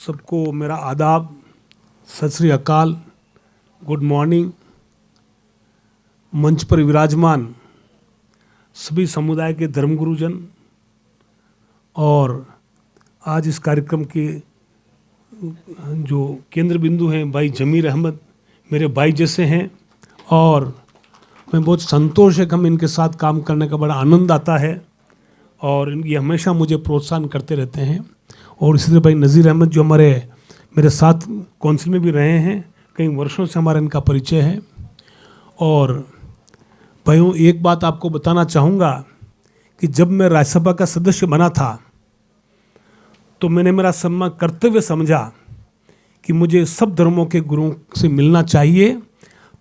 सबको मेरा आदाब, सत श्री अकाल, गुड मॉर्निंग। मंच पर विराजमान सभी समुदाय के धर्मगुरुजन और आज इस कार्यक्रम के जो केंद्र बिंदु हैं भाई जमीर अहमद, मेरे भाई जैसे हैं और मैं बहुत संतोष है कि हम इनके साथ काम करने का बड़ा आनंद आता है और ये हमेशा मुझे प्रोत्साहन करते रहते हैं। और इसी तरह भाई नज़ीर अहमद जो मेरे साथ काउंसिल में भी रहे हैं, कई वर्षों से हमारा इनका परिचय है। और भाइयों, एक बात आपको बताना चाहूँगा कि जब मैं राज्यसभा का सदस्य बना था तो मैंने मेरा कर्तव्य समझा कि मुझे सब धर्मों के गुरुओं से मिलना चाहिए।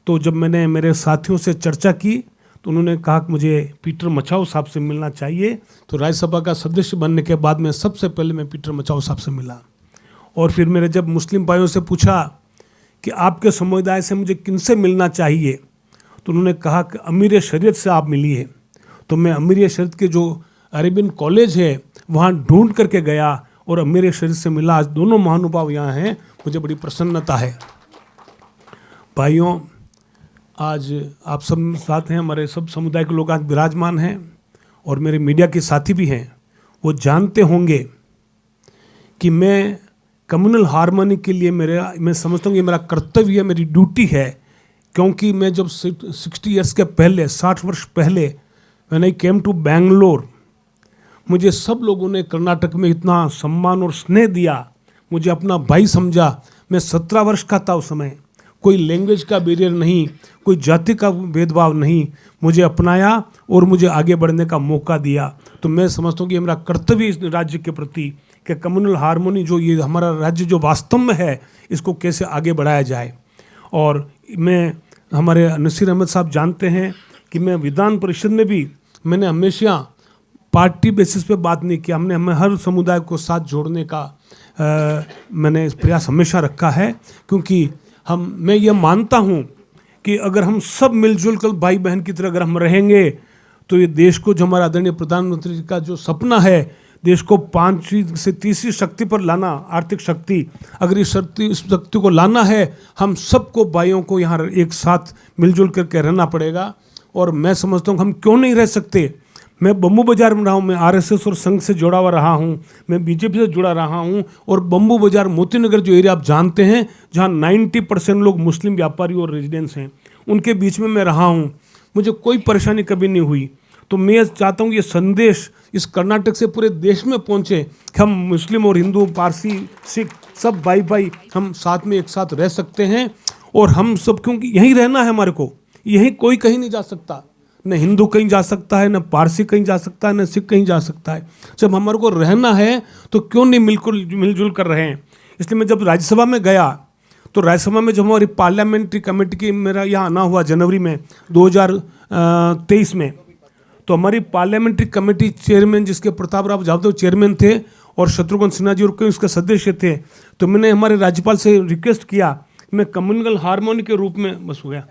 तो जब मैंने मेरे साथियों से चर्चा की तो उन्होंने कहा कि मुझे पीटर मचाओ साहब से मिलना चाहिए। तो राज्यसभा का सदस्य बनने के बाद में सबसे पहले मैं पीटर मचाओ साहब से मिला। और फिर मेरे जब मुस्लिम भाइयों से पूछा कि आपके समुदाय से मुझे किनसे मिलना चाहिए, तो उन्होंने कहा कि अमीर शरीयत से आप मिलिए। तो मैं अमीर शरीयत के जो अरेबियन कॉलेज है वहाँ ढूंढ करके गया और अमीर शरीयत से मिला। आज दोनों महानुभाव यहाँ हैं, मुझे बड़ी प्रसन्नता है। भाइयों, आज आप सब साथ हैं, हमारे सब समुदाय के लोग आज विराजमान हैं और मेरे मीडिया के साथी भी हैं। वो जानते होंगे कि मैं कम्युनल हार्मनी के लिए मैं समझता हूँ कि मेरा कर्तव्य है, मेरी ड्यूटी है। क्योंकि मैं जब 60 ईयर्स के पहले, 60 वर्ष पहले when I came to Bangalore, मुझे सब लोगों ने कर्नाटक में इतना सम्मान और स्नेह दिया, मुझे अपना भाई समझा। मैं 17 वर्ष का था उस समय, कोई लैंग्वेज का बैरियर नहीं, कोई जाति का भेदभाव नहीं, मुझे अपनाया और मुझे आगे बढ़ने का मौका दिया। तो मैं समझता हूँ कि मेरा कर्तव्य इस राज्य के प्रति कि कम्युनल हार्मोनी जो ये हमारा राज्य जो वास्तव में है, इसको कैसे आगे बढ़ाया जाए। और हमारे नसीर अहमद साहब जानते हैं कि मैं विधान परिषद में भी मैंने हमेशा पार्टी बेसिस पे बात नहीं किया। हमें हर समुदाय को साथ जोड़ने का मैंने प्रयास हमेशा रखा है। क्योंकि मैं ये मानता हूँ कि अगर हम सब मिलजुल कर भाई बहन की तरह अगर हम रहेंगे तो ये देश को, जो हमारा आदरणीय प्रधानमंत्री का जो सपना है, देश को 5वीं से 3री शक्ति पर लाना, आर्थिक शक्ति, अगर इस शक्ति को लाना है, हम सबको भाइयों को यहाँ एक साथ मिलजुल करके रहना पड़ेगा। और मैं समझता हूँ हम क्यों नहीं रह सकते। मैं बम्बू बाज़ार में रहा हूँ, मैं आरएसएस और संघ से जुड़ा हुआ रहा हूँ, मैं बीजेपी से जुड़ा रहा हूँ। और बम्बू बाज़ार मोतीनगर जो एरिया आप जानते हैं, जहाँ 90% लोग मुस्लिम व्यापारी और रेजिडेंट्स हैं, उनके बीच में मैं रहा हूँ, मुझे कोई परेशानी कभी नहीं हुई। तो मैं चाहता हूँ ये संदेश इस कर्नाटक से पूरे देश में पहुँचे कि हम मुस्लिम और हिंदू, पारसी, सिख सब भाई भाई हम साथ में एक साथ रह सकते हैं। और हम सब, क्योंकि यहीं रहना है हमारे को, यहीं कोई कहीं नहीं जा सकता, न हिंदू कहीं जा सकता है, न पारसी कहीं जा सकता है, न सिख कहीं जा सकता है। जब हमारे को रहना है तो क्यों नहीं मिलजुल कर रहे हैं। इसलिए मैं जब राज्यसभा में गया तो राज्यसभा में जब हमारी पार्लियामेंट्री कमेटी की मेरा यहाँ आना हुआ जनवरी में 2023 में, तो हमारी पार्लियामेंट्री कमेटी चेयरमैन जिसके प्रताप राव जाधव चेयरमैन थे और शत्रुघ्न सिन्हा जी और कई उसके सदस्य थे। तो मैंने हमारे राज्यपाल से रिक्वेस्ट किया, मैं कम्युनल हार्मोनी के रूप में, बस हो गया,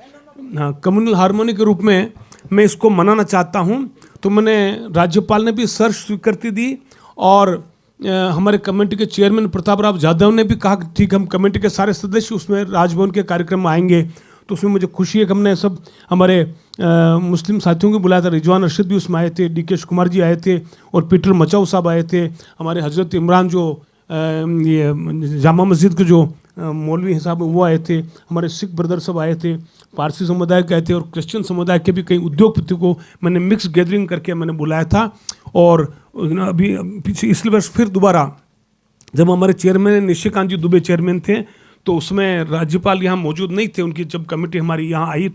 हाँ, कम्युनल हार्मोनी के रूप में मैं इसको मनाना चाहता हूँ। तो मैंने, राज्यपाल ने भी सर स्वीकृति दी और हमारे कमेटी के चेयरमैन प्रताप राव जाधव ने भी कहा कि ठीक, हम कमेटी के सारे सदस्य उसमें राजभवन के कार्यक्रम में आएंगे। तो उसमें मुझे खुशी है कि हमने सब हमारे मुस्लिम साथियों को बुलाया था। रिजवान अरशद भी उसमें आए थे, डीके कुमार जी आए थे और पीटर मचाओ साहब आए थे। हमारे हजरत इमरान जो ये जामा मस्जिद के जो मौलवी हैं साहब, वो आए थे। हमारे सिख ब्रदर सब आए थे, पारसी समुदाय के आए थे और क्रिश्चियन समुदाय के भी कई उद्योगपति को मैंने मिक्स गैदरिंग करके मैंने बुलाया था। और अभी पीछे इस वर्ष फिर दोबारा जब हमारे चेयरमैन निशिकांत जी दुबे चेयरमैन थे, तो उसमें राज्यपाल यहाँ मौजूद नहीं थे, उनकी जब कमेटी हमारी यहाँ आई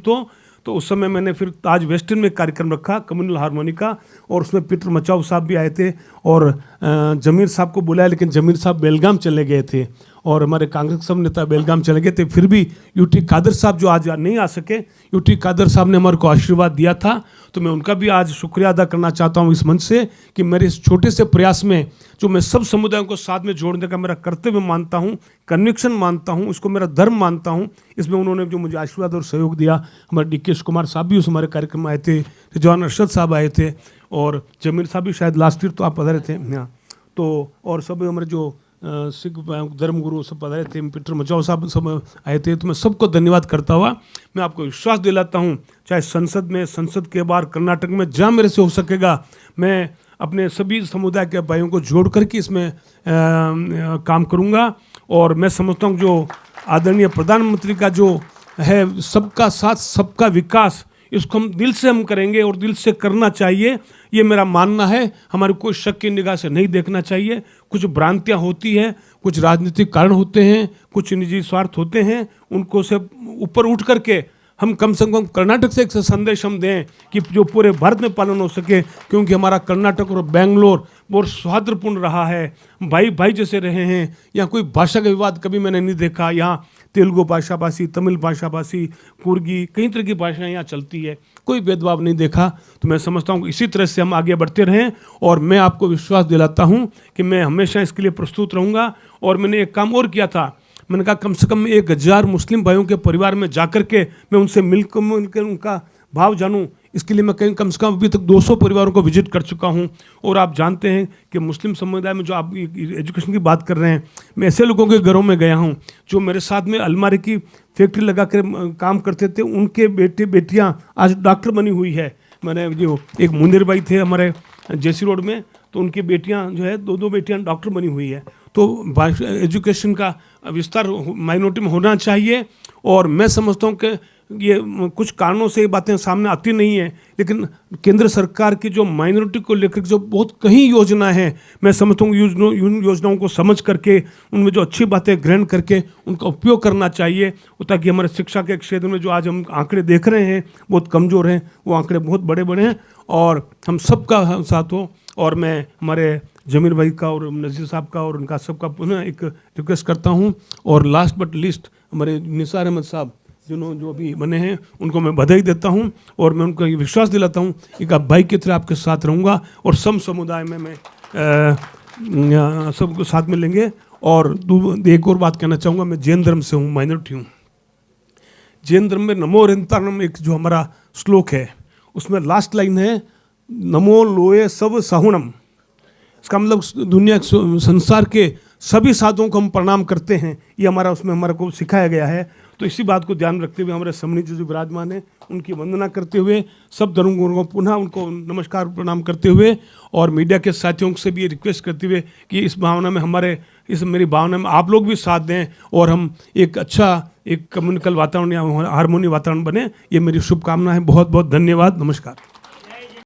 तो उस समय मैंने फिर ताज वेस्टर्न में कार्यक्रम रखा कम्युनल हार्मोनी का। और उसमें पीटर मचाओ साहब भी आए थे और जमीर साहब को बुलाया, लेकिन जमीर साहब बेलगाम चले गए थे और हमारे कांग्रेस सब नेता बेलगाम चले गए थे। फिर भी यूटी कादर साहब जो आज नहीं आ सके, यूटी कादर साहब ने हमारे को आशीर्वाद दिया था। तो मैं उनका भी आज शुक्रिया अदा करना चाहता हूँ इस मंच से कि मेरे इस छोटे से प्रयास में जो मैं सब समुदायों को साथ में जोड़ने का मेरा कर्तव्य मानता हूँ, कन्विक्शन मानता हूँ, इसको मेरा धर्म मानता हूँ, इसमें उन्होंने जो मुझे आशीर्वाद और सहयोग दिया। हमारे डीके कुमार साहब भी उस हमारे कार्यक्रम में आए थे, रिजवान अरशद साहब आए थे और जमीर साहब भी शायद लास्ट ईयर तो आप पधारे थे यहाँ। तो और सब हमारे जो सिख धर्मगुरु सब पधारे थे, पीटर मचाओ साहब सब आए थे, तो मैं सबको धन्यवाद करता हुआ मैं आपको विश्वास दिलाता हूँ, चाहे संसद में, संसद के बाहर, कर्नाटक में, जहाँ मेरे से हो सकेगा मैं अपने सभी समुदाय के भाइयों को जोड़ करके इसमें काम करूँगा। और मैं समझता हूँ जो आदरणीय प्रधानमंत्री का जो है सबका साथ सबका विकास, इसको हम दिल से हम करेंगे और दिल से करना चाहिए, ये मेरा मानना है। हमारे कोई शक की निगाह से नहीं देखना चाहिए। कुछ भ्रांतियाँ होती हैं, कुछ राजनीतिक कारण होते हैं, कुछ निजी स्वार्थ होते हैं, उनको से ऊपर उठ करके हम कम से कम कर्नाटक से एक संदेश हम दें कि जो पूरे भारत में पालन हो सके, क्योंकि हमारा कर्नाटक और बेंगलोर बहुत सौहार्दपूर्ण रहा है, भाई भाई जैसे रहे हैं। यहाँ कोई भाषा का विवाद कभी मैंने नहीं देखा। यहाँ तेलुगु भाषा भाषी, तमिल भाषा भाषी, कुर्गी, कई तरह की भाषाएं यहाँ चलती है, कोई भेदभाव नहीं देखा। तो मैं समझता हूँ इसी तरह से हम आगे बढ़ते रहें और मैं आपको विश्वास दिलाता हूँ कि मैं हमेशा इसके लिए प्रस्तुत रहूँगा। और मैंने एक काम और किया था, मैंने कहा कम से कम 1000 मुस्लिम भाइयों के परिवार में जाकर के मैं उनसे मिलकर उनका भाव जानूं। इसके लिए मैं कहीं कम से कम अभी तक 200 परिवारों को विजिट कर चुका हूं। और आप जानते हैं कि मुस्लिम समुदाय में जो आप एजुकेशन की बात कर रहे हैं, मैं ऐसे लोगों के घरों में गया हूं जो मेरे साथ में अलमारी की फैक्ट्री लगा कर काम करते थे, उनके बेटे बेटियाँ आज डॉक्टर बनी हुई है। मैंने जो एक मुनीर भाई थे हमारे जेसी रोड में, तो उनकी बेटियां जो है 2 बेटियां डॉक्टर बनी हुई है। तो एजुकेशन का विस्तार माइनॉरिटी में होना चाहिए। और मैं समझता हूँ कि ये कुछ कारणों से ये बातें सामने आती नहीं है, लेकिन केंद्र सरकार की जो माइनॉरिटी को लेकर जो बहुत कई योजना है, मैं समझता हूँ योजनाओं को समझ करके उनमें जो अच्छी बातें ग्रहण करके उनका उपयोग करना चाहिए, ताकि हमारे शिक्षा के क्षेत्र में जो आज हम आंकड़े देख रहे हैं बहुत कमज़ोर हैं, वो आंकड़े बहुत बड़े बड़े हैं और हम सबका साथ हो। और मैं हमारे जमीर भाई का और नज़ीर साहब का और उनका सबका पुनः एक रिक्वेस्ट करता हूं। और लास्ट बट लिस्ट हमारे निसार अहमद साहब जो अभी बने हैं, उनको मैं बधाई देता हूं और मैं उनको ये विश्वास दिलाता हूं कि आप भाई की तरह आपके साथ रहूँगा और सब समुदाय में मैं सबको साथ में लेंगे। और एक और बात कहना चाहूँगा, मैं जैन धर्म से हूँ, माइनॉरिटी हूँ। जैन धर्म में नमो रंतारणम एक जो हमारा श्लोक है, उसमें लास्ट लाइन है नमो लोए सब साहुणम। इसका मतलब दुनिया संसार के सभी साधुओं को हम प्रणाम करते हैं, ये हमारा उसमें हमारे को सिखाया गया है। तो इसी बात को ध्यान रखते हुए हमारे समणी जो विराजमान है उनकी वंदना करते हुए, सब धर्मगुरुओं को पुनः उनको नमस्कार प्रणाम करते हुए और मीडिया के साथियों से भी रिक्वेस्ट करते हुए कि इस भावना में मेरी भावना में आप लोग भी साथ दें और हम एक अच्छा एक कम्युनिकल वातावरण या हारमोनी वातावरण बने, ये मेरी शुभकामना है। बहुत बहुत धन्यवाद, नमस्कार।